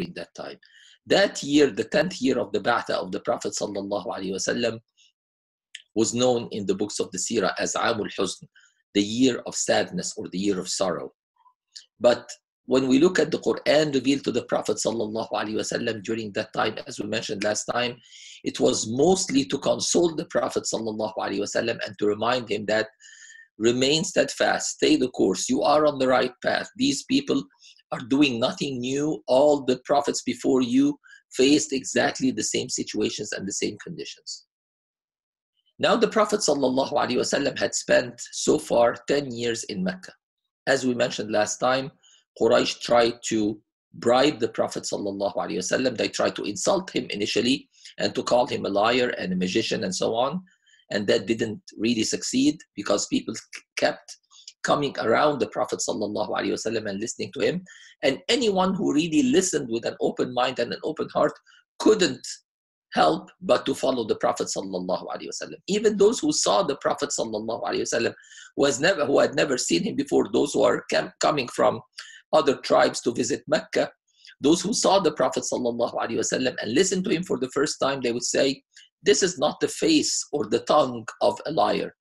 during that time. That year, the 10th year of the Ba'athah of the Prophet sallallahu alaihi wasallam, was known in the books of the Seerah as Amul Huzn, the year of sadness or the year of sorrow. But when we look at the Quran revealed to the Prophet sallallahu alaihi wasallam during that time, as we mentioned last time, it was mostly to console the Prophet sallallahu alaihi wasallam and to remind him that remain steadfast, stay the course, you are on the right path. These people are doing nothing new. All the prophets before you faced exactly the same situations and the same conditions. Now the Prophet ﷺ had spent so far 10 years in Mecca. As we mentioned last time, Quraysh tried to bribe the Prophet ﷺ. They tried to insult him initially and to call him a liar and a magician and so on. And that didn't really succeed because people kept coming around the Prophet ﷺ and listening to him. And anyone who really listened with an open mind and an open heart couldn't help but to follow the Prophet ﷺ. Even those who saw the Prophet ﷺ, who had never seen him before, those who are coming from other tribes to visit Mecca, those who saw the Prophet ﷺ and listened to him for the first time, they would say, this is not the face or the tongue of a liar.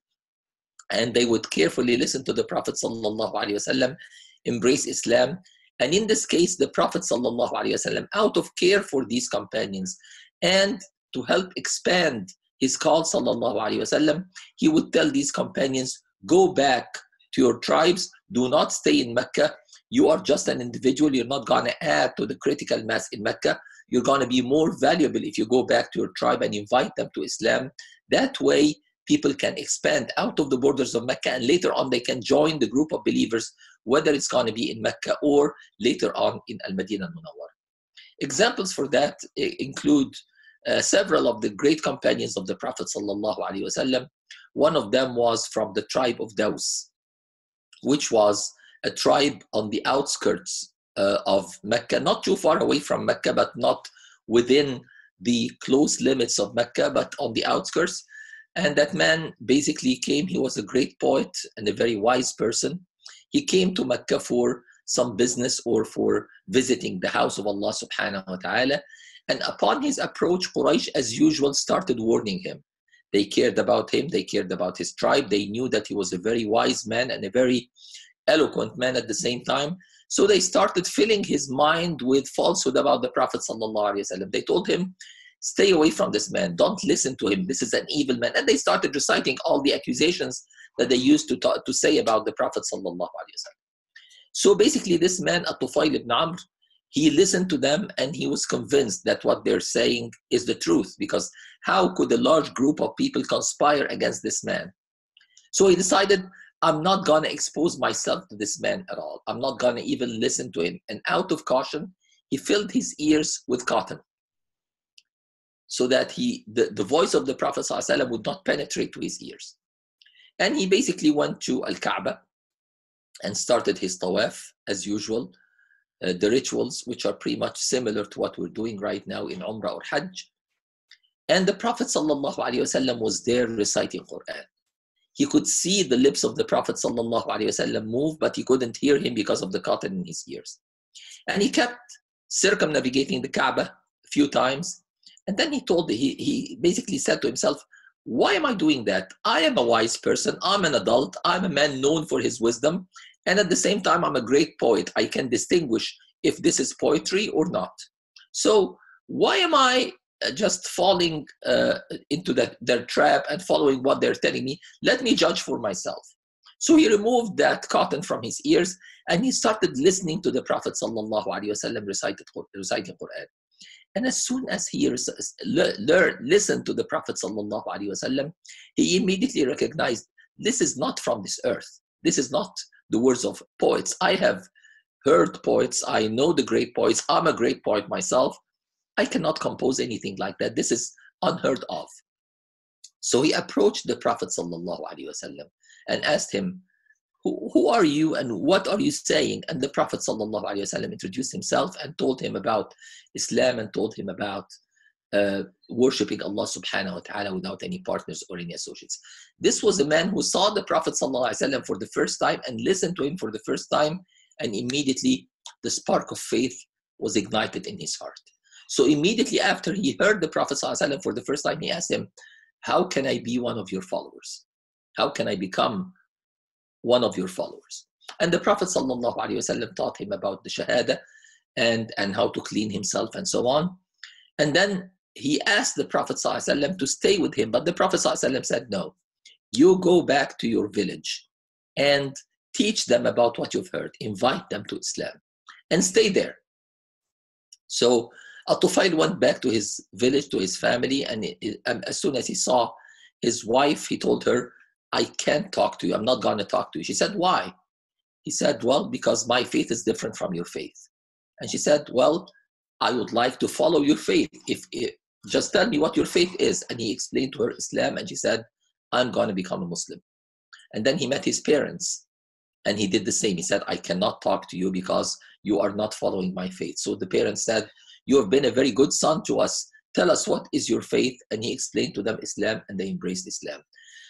And they would carefully listen to the Prophet ﷺ, embrace Islam. And in this case, the Prophet ﷺ, out of care for these companions and to help expand his call, ﷺ, he would tell these companions, go back to your tribes, do not stay in Mecca. You are just an individual. You're not going to add to the critical mass in Mecca. You're going to be more valuable if you go back to your tribe and invite them to Islam. That way, people can expand out of the borders of Mecca, and later on they can join the group of believers, whether it's going to be in Mecca or later on in Al-Madinah al-Munawwar. Examples for that include several of the great companions of the Prophet ﷺ. One of them was from the tribe of Daws, which was a tribe on the outskirts of Mecca, not too far away from Mecca, but not within the close limits of Mecca, but on the outskirts. And that man basically came, he was a great poet and a very wise person. He came to Mecca for some business or for visiting the house of Allah subhanahu wa ta'ala. And upon his approach, Quraysh, as usual, started warning him. They cared about him, they cared about his tribe, they knew that he was a very wise man and a very eloquent man at the same time. So they started filling his mind with falsehood about the Prophet ﷺ. They told him, stay away from this man, don't listen to him, this is an evil man. And they started reciting all the accusations that they used to say about the Prophet ﷺ. So basically this man, At-Tufayl ibn Amr, he listened to them and he was convinced that what they're saying is the truth, because how could a large group of people conspire against this man? So he decided, I'm not going to expose myself to this man at all. I'm not going to even listen to him. And out of caution, he filled his ears with cotton so that the voice of the Prophet ﷺ would not penetrate to his ears. And he basically went to Al-Kaaba and started his tawaf as usual, the rituals which are pretty much similar to what we're doing right now in Umrah or Hajj. And the Prophet ﷺ was there reciting Quran. He could see the lips of the Prophet ﷺ move, but he couldn't hear him because of the cotton in his ears. And he kept circumnavigating the Kaaba a few times. And then he basically said to himself, why am I doing that? I am a wise person. I'm an adult. I'm a man known for his wisdom. And at the same time, I'm a great poet. I can distinguish if this is poetry or not. So why am I just falling into their trap and following what they're telling me? Let me judge for myself. So he removed that cotton from his ears and he started listening to the Prophet ﷺ reciting Quran. And as soon as he listened to the Prophet ﷺ, he immediately recognized, this is not from this earth. This is not the words of poets. I have heard poets. I know the great poets. I'm a great poet myself. I cannot compose anything like that. This is unheard of. So he approached the Prophet ﷺ and asked him, who are you and what are you saying? And the Prophet ﷺ introduced himself and told him about Islam and told him about worshipping Allah subhanahu wa ta'ala without any partners or any associates. This was a man who saw the Prophet ﷺ for the first time and listened to him for the first time, and immediately the spark of faith was ignited in his heart. So immediately after he heard the Prophet ﷺ for the first time, he asked him, how can I be one of your followers? How can I become one of your followers? And the Prophet ﷺ taught him about the Shahada and how to clean himself and so on. And then he asked the Prophet ﷺ to stay with him, but the Prophet ﷺ said, no, you go back to your village and teach them about what you've heard, invite them to Islam, and stay there. So At-Tufail went back to his village, to his family, and as soon as he saw his wife, he told her, I can't talk to you, I'm not going to talk to you. She said, why? He said, well, because my faith is different from your faith. And she said, well, I would like to follow your faith. If just tell me what your faith is. And he explained to her Islam, and she said, I'm going to become a Muslim. And then he met his parents, and he did the same. He said, I cannot talk to you because you are not following my faith. So the parents said, you have been a very good son to us. Tell us, what is your faith? And he explained to them Islam, and they embraced Islam.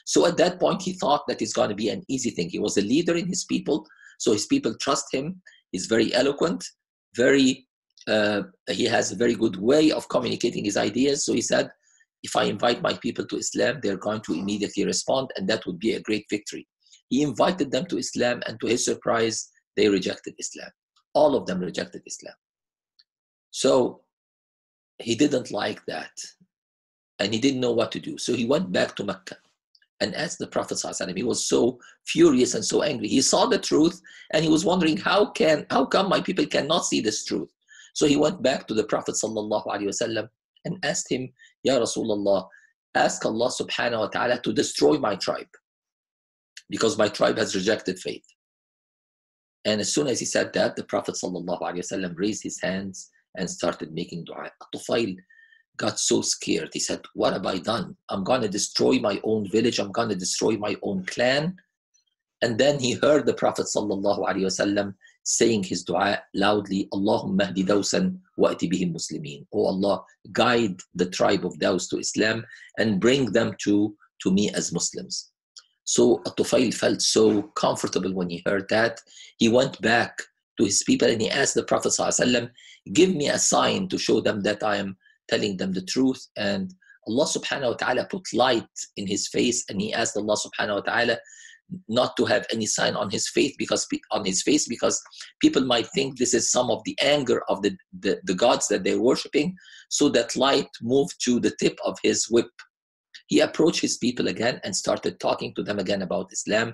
So at that point, he thought that it's going to be an easy thing. He was a leader in his people, so his people trust him. He's very eloquent, he has a very good way of communicating his ideas. So he said, if I invite my people to Islam, they're going to immediately respond, and that would be a great victory. He invited them to Islam, and to his surprise, they rejected Islam. All of them rejected Islam. So he didn't like that, and he didn't know what to do. So he went back to Mecca and asked the Prophet ﷺ. He was so furious and so angry. He saw the truth, and he was wondering, how come my people cannot see this truth? So he went back to the Prophet ﷺ and asked him, Ya Rasulullah, ask Allah subhanahu wa ta'ala to destroy my tribe, because my tribe has rejected faith. And as soon as he said that, the Prophet ﷺ raised his hands and started making dua. At-Tufail got so scared. He said, what have I done? I'm going to destroy my own village. I'm going to destroy my own clan. And then he heard the Prophet ﷺ saying his dua loudly, Allahumma hdi Dawsan wa ati bihim muslimin. Oh Allah, guide the tribe of Daws to Islam and bring them to me as Muslims. So At-Tufail felt so comfortable when he heard that. He went back to his people and he asked the Prophet ﷺ, give me a sign to show them that I am telling them the truth. And Allah subhanahu wa ta'ala put light in his face, and he asked Allah subhanahu wa ta'ala not to have any sign on his face because people might think this is some of the anger of the gods that they're worshipping. So that light moved to the tip of his whip. He approached his people again and started talking to them again about Islam.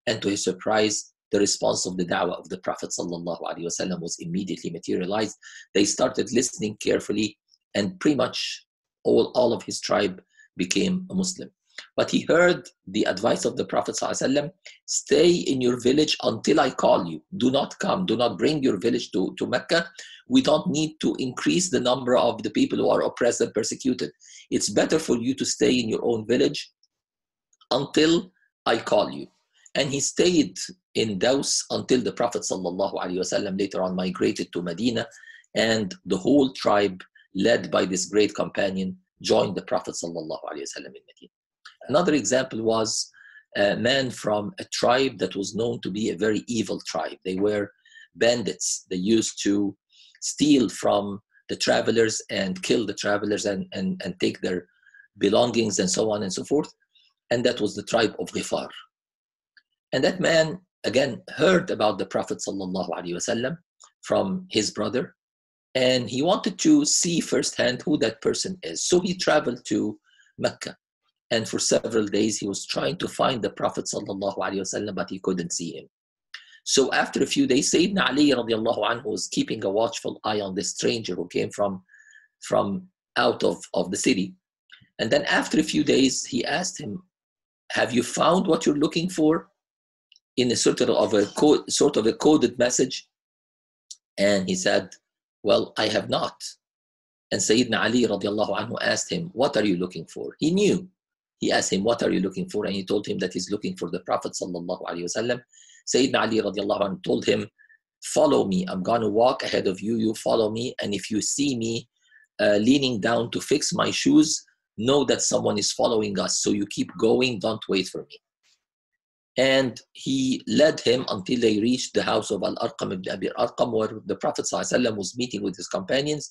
And to his surprise, the response of the da'wah of the Prophet ﷺ was immediately materialized. They started listening carefully, and pretty much all of his tribe became a Muslim. But he heard the advice of the Prophet ﷺ, stay in your village until I call you. Do not come. Do not bring your village to Mecca. We don't need to increase the number of the people who are oppressed and persecuted. It's better for you to stay in your own village until I call you. And he stayed in Daws until the Prophet ﷺ later on migrated to Medina, and the whole tribe, led by this great companion, joined the Prophet ﷺ in Medina. Another example was a man from a tribe that was known to be a very evil tribe. They were bandits. They used to steal from the travelers and kill the travelers and take their belongings and so on and so forth. And that was the tribe of Ghifar. And that man, again, heard about the Prophet ﷺ from his brother, and he wanted to see firsthand who that person is. So he traveled to Mecca, and for several days he was trying to find the Prophet ﷺ, but he couldn't see him. So after a few days, Sayyidina Ali radiallahu anhu was keeping a watchful eye on this stranger who came from out of the city. And then after a few days, he asked him, have you found what you're looking for? In a sort of a coded message. And he said, well, I have not. And Sayyidina Ali radiallahu anhu asked him, what are you looking for? He knew. He asked him, what are you looking for? And he told him that he's looking for the Prophet sallallahu alaihi wasallam. Sayyidina Ali radiallahu anhu told him, follow me. I'm going to walk ahead of you. You follow me. And if you see me leaning down to fix my shoes, know that someone is following us. So you keep going. Don't wait for me. And he led him until they reached the house of Al-Arqam ibn Abi Arqam, where the Prophet ﷺ was meeting with his companions.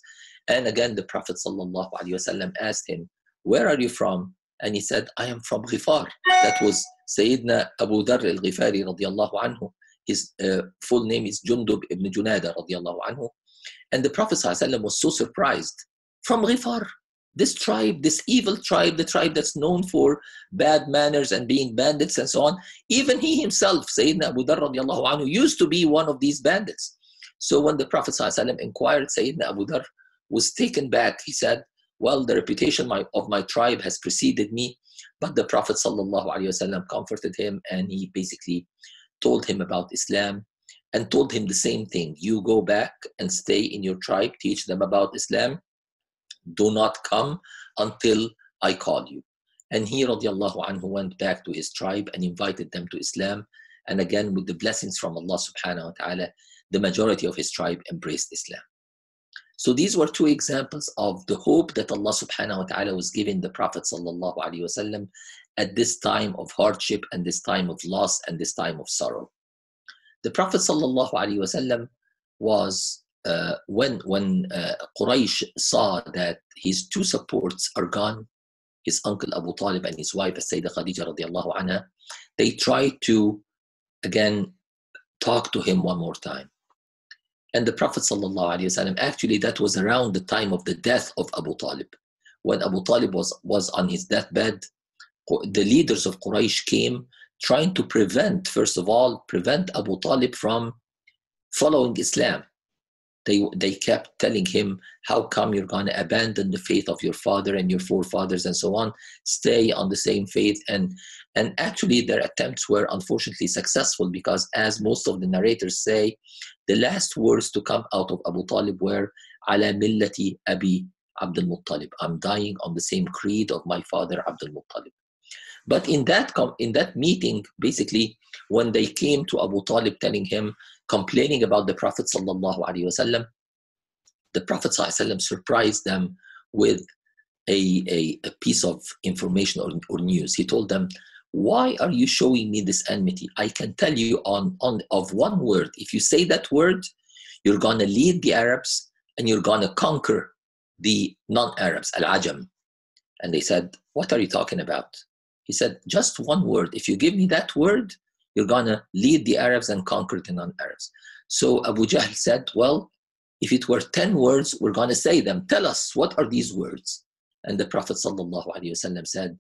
And again, the Prophet ﷺ asked him, where are you from? And he said, I am from Ghifar. That was Sayyidina Abu Dharr al-Ghifari radiallahu anhu. His full name is Jundub ibn Junada radiallahu anhu. And the Prophet ﷺ was so surprised. From Ghifar, this tribe, this evil tribe, the tribe that's known for bad manners and being bandits and so on. Even he himself, Sayyidina Abu Dharr radiallahu anhu, used to be one of these bandits. So when the Prophet ﷺ inquired, Sayyidina Abu Dharr was taken back. He said, well, the reputation of my tribe has preceded me. But the Prophet ﷺ comforted him, and he basically told him about Islam and told him the same thing. You go back and stay in your tribe, teach them about Islam. Do not come until I call you. And he, radiallahu anhu, went back to his tribe and invited them to Islam. And again, with the blessings from Allah subhanahu wa ta'ala, the majority of his tribe embraced Islam. So these were two examples of the hope that Allah subhanahu wa ta'ala was giving the Prophet sallallahu alaihi wasallam at this time of hardship and this time of loss and this time of sorrow. The Prophet sallallahu alaihi wasallam was when Quraysh saw that his two supports are gone, his uncle Abu Talib and his wife Sayyidah Khadija radiallahu anha, they tried to again talk to him one more time. And the Prophet sallallahu alaihi wasallam, actually that was around the time of the death of Abu Talib. When Abu Talib was on his deathbed, the leaders of Quraysh came trying to prevent Abu Talib from following Islam. They kept telling him, how come you're going to abandon the faith of your father and your forefathers and so on? Stay on the same faith. And actually their attempts were unfortunately successful, because as most of the narrators say, the last words to come out of Abu Talib were, ala millati abi Abdul Muttalib. I'm dying on the same creed of my father Abdul Muttalib. But in that meeting, basically, when they came to Abu Talib telling him, complaining about the Prophet sallallahu alaihi wasallam, the Prophet sallallahu alaihi wasallam surprised them with a piece of information or news. He told them, why are you showing me this enmity? I can tell you of one word. If you say that word, you're going to lead the Arabs and you're going to conquer the non-Arabs, al-Ajam. And they said, what are you talking about? He said, just one word. If you give me that word, you're going to lead the Arabs and conquer the non-Arabs. So Abu Jahl said, well, if it were 10 words, we're going to say them. Tell us, what are these words? And the Prophet ﷺ said,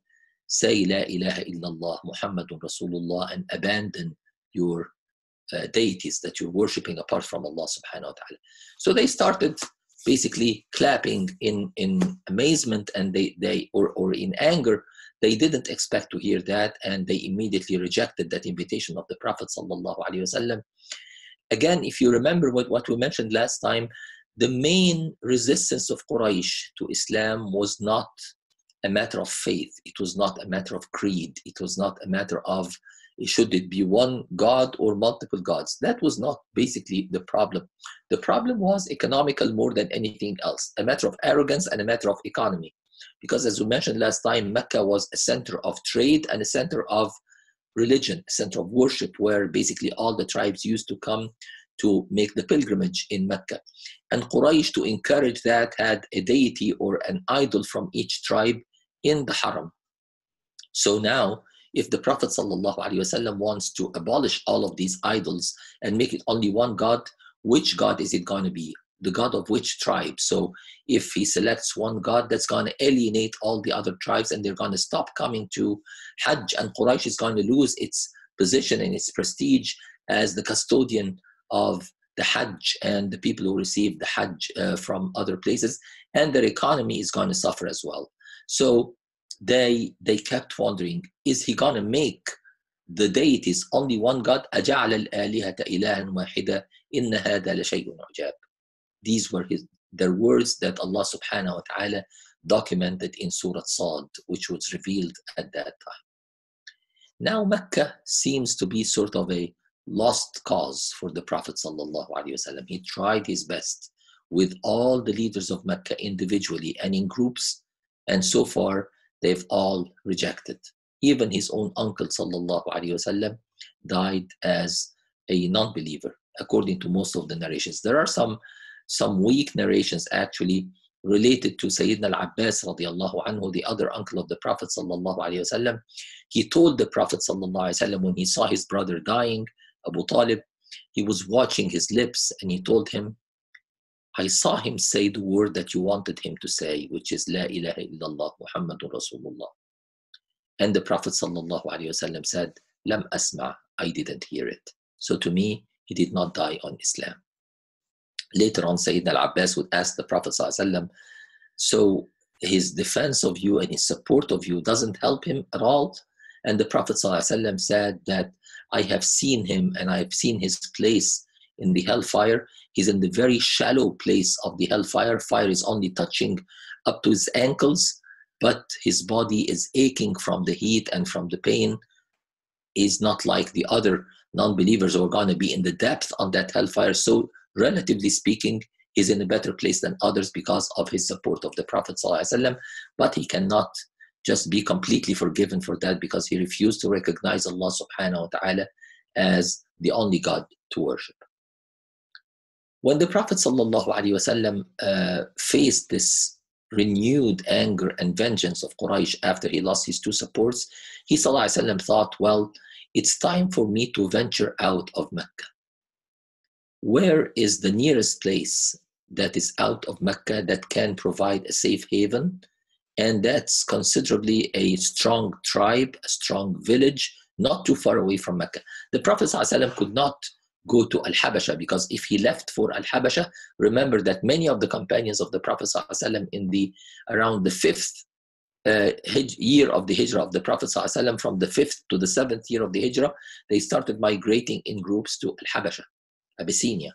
say La ilaha illallah Muhammadun Rasulullah, and abandon your deities that you're worshipping apart from Allah subhanahu wa ta'ala. So they started basically clapping in amazement, and they or in anger. They didn't expect to hear that, and they immediately rejected that invitation of the Prophet sallallahu alaihi wasallam. Again, if you remember what we mentioned last time, the main resistance of Quraysh to Islam was not a matter of faith. It was not a matter of creed. It was not a matter of should it be one God or multiple gods. That was not basically the problem. The problem was economical more than anything else, a matter of arrogance and a matter of economy. Because as we mentioned last time, Mecca was a center of trade and a center of religion, a center of worship, where basically all the tribes used to come to make the pilgrimage in Mecca. And Quraysh, to encourage that, had a deity or an idol from each tribe in the Haram. So now, if the Prophet ﷺ wants to abolish all of these idols and make it only one God, which God is it going to be? The God of which tribe? So if he selects one God, that's going to alienate all the other tribes, and they're going to stop coming to Hajj, and Quraysh is going to lose its position and its prestige as the custodian of the Hajj and the people who receive the Hajj from other places, and their economy is going to suffer as well. So they kept wondering, is he going to make the deities only one God? أَجَعَلَ الْآلِهَةَ إِلَهًا وَاحِدًا إِنَّ هَذَا لَشَيْءٌ عُجَابٌ. These were their words that Allah subhanahu wa ta'ala documented in Surah Sad, which was revealed at that time. Now Mecca seems to be sort of a lost cause for the Prophet sallallahu alaihi wasallam. He tried his best with all the leaders of Mecca individually and in groups, and so far they've all rejected. Even his own uncle sallallahu alaihi wasallam died as a non-believer, according to most of the narrations. There are some weak narrations actually related to Sayyidina al-Abbas radiallahu anhu, the other uncle of the Prophet sallallahu alaihi wasallam. He told the Prophet sallallahu alaihi wasallam when he saw his brother dying, Abu Talib, he was watching his lips and he told him, I saw him say the word that you wanted him to say, which is La ilaha illallah Muhammadun Rasulullah. And the Prophet sallallahu alaihi wasallam said, Lam asma, I didn't hear it. So to me, he did not die on Islam. Later on, Sayyidina al-Abbas would ask the Prophet sallallahu alaihi wasallam, so his defense of you and his support of you doesn't help him at all? And the Prophet sallallahu alaihi wasallam said that I have seen him and I have seen his place in the hellfire. He's in the very shallow place of the hellfire. Fire is only touching up to his ankles, but his body is aching from the heat and from the pain. Is not like the other non-believers who are going to be in the depth on that hellfire. So relatively speaking, he's in a better place than others because of his support of the Prophet ﷺ, but he cannot just be completely forgiven for that because he refused to recognize Allah subhanahu wa ta'ala as the only God to worship. When the Prophet ﷺ faced this renewed anger and vengeance of Quraysh after he lost his two supports, he ﷺ thought, well, it's time for me to venture out of Mecca. Where is the nearest place that is out of Mecca that can provide a safe haven? And that's considerably a strong tribe, a strong village, not too far away from Mecca. The Prophet ﷺ could not go to Al-Habasha because if he left for Al-Habasha, remember that many of the companions of the Prophet ﷺ around the 5th year of the Hijrah of the Prophet ﷺ, from the 5th to the 7th year of the Hijrah, they started migrating in groups to Al-Habasha, Abyssinia.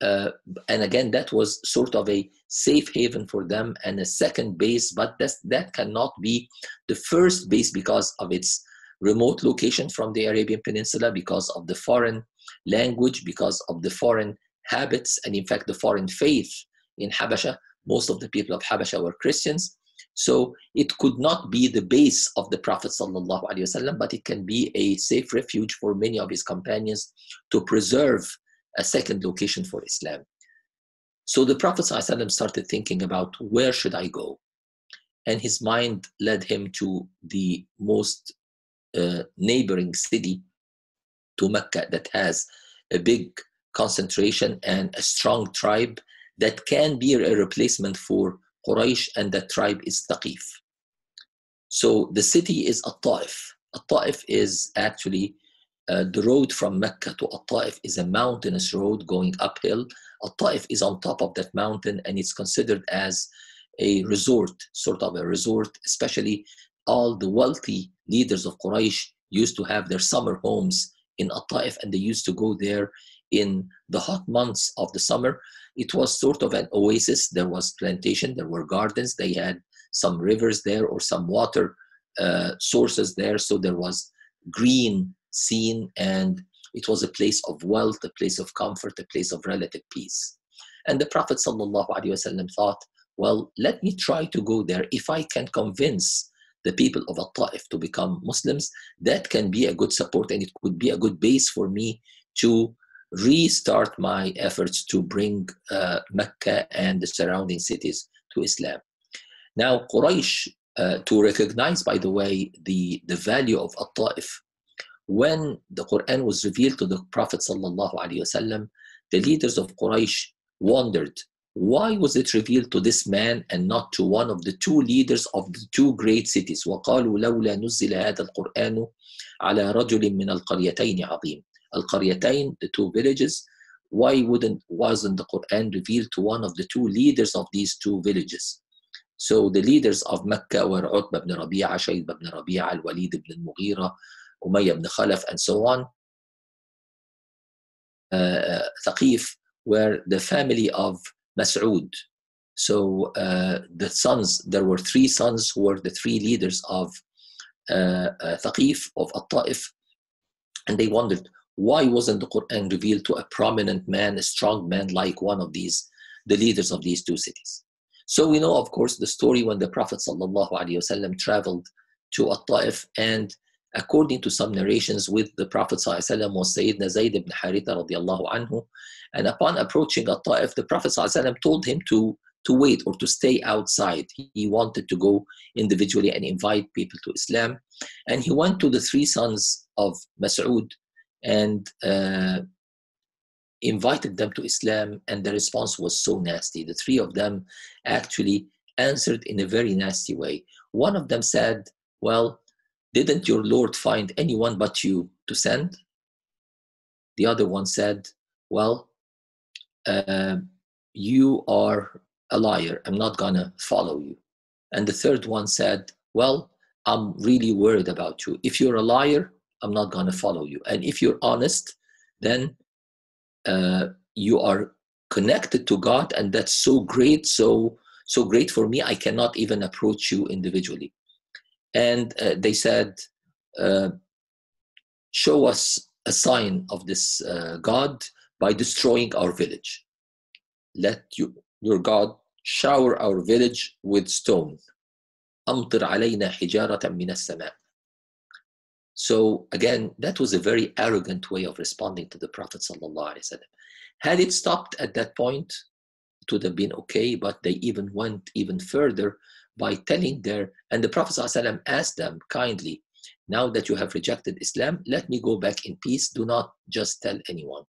And again, that was sort of a safe haven for them and a second base, but that cannot be the first base because of its remote location from the Arabian Peninsula, because of the foreign language, because of the foreign habits, and in fact the foreign faith in Habasha. Most of the people of Habasha were Christians. So it could not be the base of the Prophet ﷺ, but it can be a safe refuge for many of his companions to preserve a second location for Islam. So the Prophet ﷺ started thinking about, where should I go? And his mind led him to the most neighboring city to Mecca that has a big concentration and a strong tribe that can be a replacement for Quraysh, and that tribe is Thaqif. So the city is At-Ta'if. At-Ta'if is actually the road from Mecca to At-Ta'if is a mountainous road going uphill. At-Ta'if is on top of that mountain, and it's considered as a resort, sort of a resort. Especially all the wealthy leaders of Quraysh used to have their summer homes in At-Ta'if, and they used to go there in the hot months of the summer. It was sort of an oasis. There was plantation, there were gardens, they had some rivers there or some water sources there. So there was green scene, and it was a place of wealth, a place of comfort, a place of relative peace. And the Prophet ﷺ thought, well, let me try to go there. If I can convince the people of At-Ta'if to become Muslims, that can be a good support, and it could be a good base for me to restart my efforts to bring Mecca and the surrounding cities to Islam. Now, Quraysh, to recognize, by the way, the value of At-Ta'if, when the Quran was revealed to the Prophet ﷺ, the leaders of Quraysh wondered, why was it revealed to this man and not to one of the two leaders of the two great cities? وَقَالُوا لَوْلَا نُزِّلَ هَذَا الْقُرْآنُ عَلَى رَجُلٍ مِّنَ الْقَرْيَتَيْنِ عَظِيمٍ. Al-Qaryatain, the two villages, why wasn't the Quran revealed to one of the two leaders of these two villages? So the leaders of Mecca were Utbah ibn Rabi'a, Shayba ibn Rabi'a, Al-Walid ibn al-Mughira, Umayyah ibn Khalaf, and so on. Thaqif were the family of Mas'ud. So the sons, there were three sons who were the three leaders of Thaqif, of At-Ta'if, and they wondered, why wasn't the Quran revealed to a prominent man, a strong man like one of these, the leaders of these two cities? So we know, of course, the story when the Prophet ﷺ traveled to At-Ta'if, and according to some narrations, with the Prophet ﷺ was Sayyidina Zayd ibn Haritha radiallahu anhu. And upon approaching At-Ta'if, the Prophet ﷺ told him to wait or to stay outside. He wanted to go individually and invite people to Islam. And he went to the three sons of Mas'ud and invited them to Islam, and the response was so nasty. The three of them actually answered in a very nasty way. One of them said, well, didn't your Lord find anyone but you to send? The other one said, well, you are a liar. I'm not gonna follow you. And the third one said, well, I'm really worried about you. If you're a liar, I'm not gonna follow you. And if you're honest, then you are connected to God, and that's so great, so great for me, I cannot even approach you individually. And they said, show us a sign of this God by destroying our village. Let your God shower our village with stone. أمطر علينا حجارة من السماء. So again, that was a very arrogant way of responding to the Prophet ﷺ. Had it stopped at that point, it would have been okay, but they even went even further by telling and the Prophet ﷺ asked them kindly, now that you have rejected Islam, let me go back in peace. Do not just tell anyone.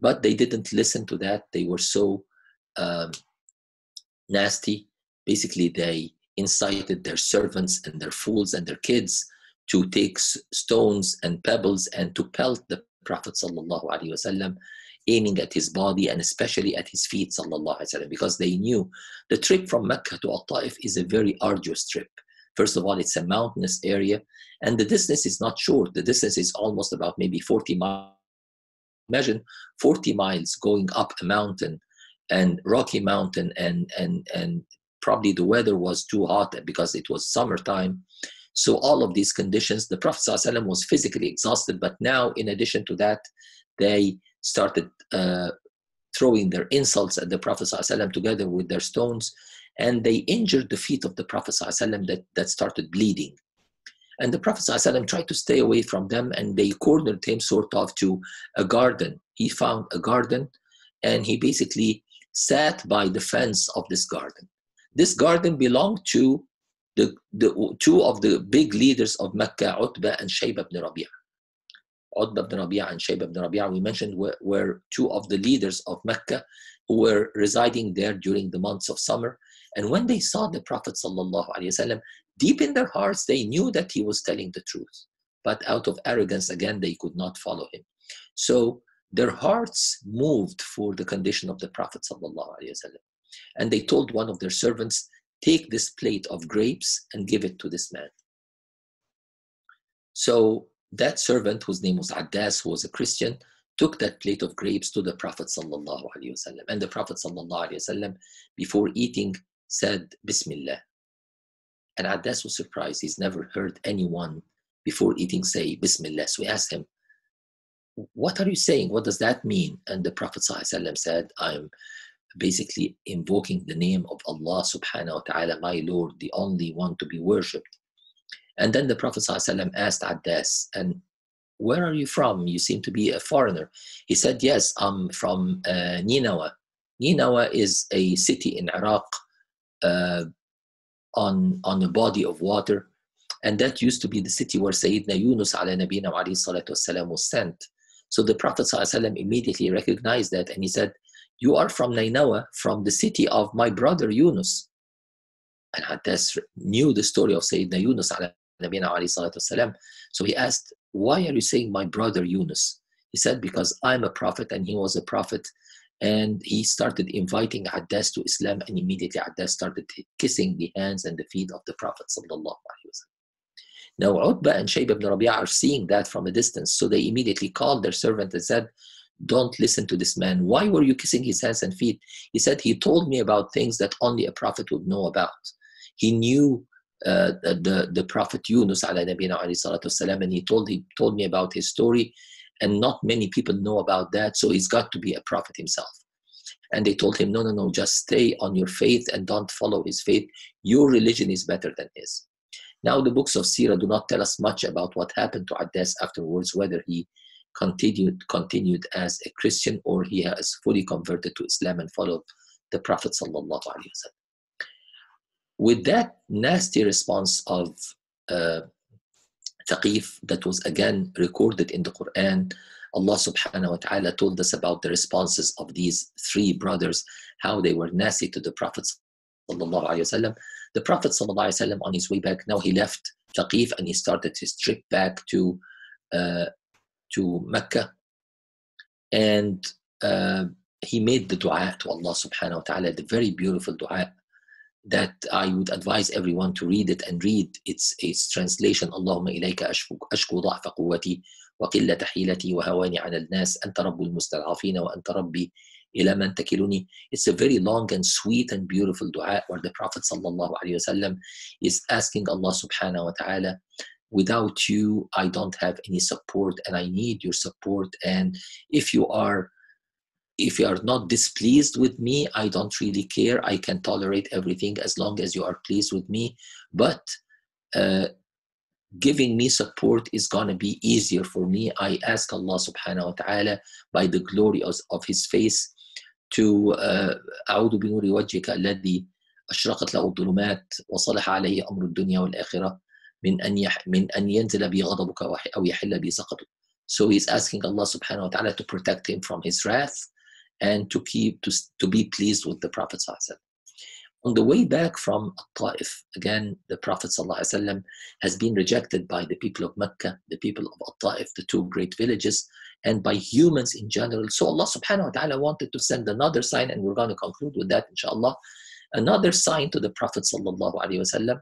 But they didn't listen to that. They were so nasty. Basically, they incited their servants and their fools and their kids to take stones and pebbles and to pelt the Prophet ﷺ, aiming at his body and especially at his feet ﷺ, because they knew the trip from Mecca to At-Ta'if is a very arduous trip. First of all, it's a mountainous area, and the distance is not short. The distance is almost about maybe 40 miles. Imagine 40 miles going up a mountain, and rocky mountain, and probably the weather was too hot because it was summertime. So all of these conditions, the Prophet ﷺ was physically exhausted, but now in addition to that, they started throwing their insults at the Prophet ﷺ together with their stones, and they injured the feet of the Prophet ﷺ that started bleeding. And the Prophet ﷺ tried to stay away from them, and they cornered him sort of to a garden. He found a garden, and he basically sat by the fence of this garden. This garden belonged to the two of the big leaders of Mecca, Utbah and Shayba ibn Rabi'a. Utbah ibn Rabi'a and Shayba ibn Rabi'a, we mentioned, were two of the leaders of Mecca who were residing there during the months of summer. And when they saw the Prophet ﷺ, deep in their hearts, they knew that he was telling the truth. But out of arrogance, again, they could not follow him. So their hearts moved for the condition of the Prophet ﷺ. And they told one of their servants, take this plate of grapes and give it to this man. So that servant, whose name was Addas, who was a Christian, took that plate of grapes to the Prophet ﷺ. And the Prophet ﷺ, before eating, said, Bismillah. And Addas was surprised. He's never heard anyone before eating say, Bismillah. So he asked him, what are you saying? What does that mean? And the Prophet ﷺ said, I'm basically invoking the name of Allah subhanahu wa ta'ala, my Lord, the only one to be worshipped. And then the Prophet ﷺ asked Addas, and where are you from? You seem to be a foreigner. He said, yes, I'm from Ninawa. Ninawa is a city in Iraq on a body of water. And that used to be the city where Sayyidina Yunus ala nabina wa alayhi salatu wassalam was sent. So the Prophet ﷺ immediately recognized that, and he said, you are from Ninawa, from the city of my brother Yunus. And Addas knew the story of Sayyidina Yunus ala nabina wa alayhi salatu wassalam. So he asked, why are you saying my brother Yunus? He said, because I'm a prophet and he was a prophet. And he started inviting Addas to Islam, and immediately Addas started kissing the hands and the feet of the Prophet sallallahu alaihi wasallam. Now Utbah and Shayba ibn Rabi'a are seeing that from a distance, so they immediately called their servant and said, don't listen to this man. Why were you kissing his hands and feet? He said, he told me about things that only a prophet would know about. He knew the Prophet Yunus ala nabina alayhi salatu wasalam, and he told me about his story, and not many people know about that, so he's got to be a prophet himself. And they told him, no, just stay on your faith and don't follow his faith. Your religion is better than his. Now, the books of Sirah do not tell us much about what happened to Addas afterwards, whether he continued as a Christian or he has fully converted to Islam and followed the Prophet sallallahu alaihi wasallam. With that nasty response of Thaqif that was again recorded in the Quran, Allah subhanahu wa ta'ala told us about the responses of these three brothers, how they were nasty to the Prophet sallallahu alaihi wasallam. The Prophet sallallahu alaihi wasallam, on his way back, now he left Thaqif and he started his trip back to Mecca, and he made the dua to Allah subhanahu wa ta'ala, the very beautiful dua that I would advise everyone to read it and read its translation. Allahumma ilayka ashku ضعف قوتي وقلة حيلتي وهواني على الناس أنت رب المستضعفين وأنت ربي إلى من تكلني. It's a very long and sweet and beautiful dua where the Prophet sallallahu alaihi wasallam is asking Allah subhanahu wa ta'ala, without you I don't have any support and I need your support, and if you are not displeased with me, I don't really care. I can tolerate everything as long as you are pleased with me. But giving me support is going to be easier for me. I ask Allah subhanahu wa ta'ala by the glory of his face to أعوذ بنور وجهك الذي أشرقت له الظلمات وصلح عليه أمر الدنيا والآخرة من أن ينزل بي غضبك أو يحل بي سخطك. So he's asking Allah subhanahu wa ta'ala to protect him from his wrath and to be pleased with the Prophet sallallahu alaihi wasallam. On the way back from At-Ta'if, again, the Prophet ﷺ has been rejected by the people of Mecca, the people of At-Ta'if, the two great villages, and by humans in general. So Allah subhanahu wa ta'ala wanted to send another sign, and we're going to conclude with that, inshallah. Another sign to the Prophet ﷺ.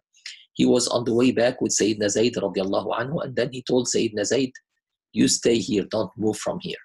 He was on the way back with Sayyidina Zayd radiallahu anhu, and then he told Sayyidina Zayd, you stay here, don't move from here.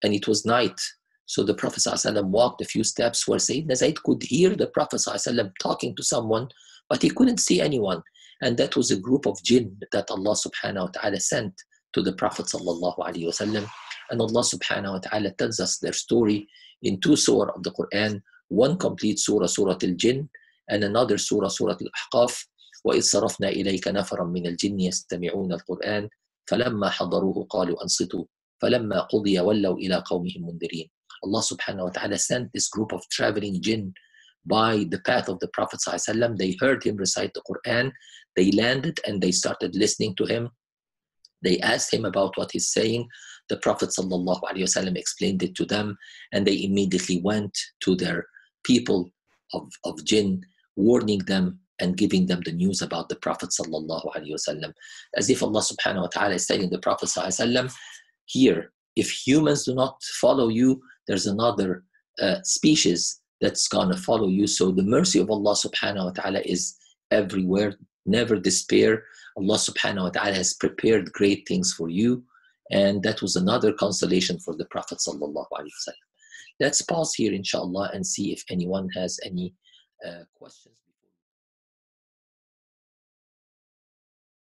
And it was night. So the Prophet ﷺ walked a few steps where Sayyidina Zayd could hear the Prophet ﷺ talking to someone, but he couldn't see anyone. And that was a group of jinn that Allah subhanahu wa ta'ala sent to the Prophet ﷺ. And Allah subhanahu wa ta'ala tells us their story in two surah of the Quran, one complete surah, Surah Al-Jinn, and another surah, Surah Al-Ahqaf. وَإِذْ صَرَفْنَا إِلَيْكَ نَفَرًا مِنَ الْجِنِّ يَسْتَمِعُونَ الْقُرْآنَ فَلَمَّا حَضَرُوهُ قَالُوا أَنصِتُوا فَلَمَّا قُضِيَ وَلَّوْا إِلَىٰ قَوْمِهِمْ مُنذِرِينَ. Allah subhanahu wa ta'ala sent this group of traveling jinn by the path of the Prophet ﷺ. They heard him recite the Quran. They landed and they started listening to him. They asked him about what he's saying. The Prophet ﷺ explained it to them, and they immediately went to their people of jinn, warning them and giving them the news about the Prophet ﷺ. As if Allah subhanahu wa ta'ala is telling the Prophet ﷺ, here, if humans do not follow you, there's another species that's going to follow you. So the mercy of Allah subhanahu wa ta'ala is everywhere. Never despair. Allah subhanahu wa ta'ala has prepared great things for you. And that was another consolation for the Prophet sallallahu alaihi wasallam. Let's pause here, inshallah, and see if anyone has any questions.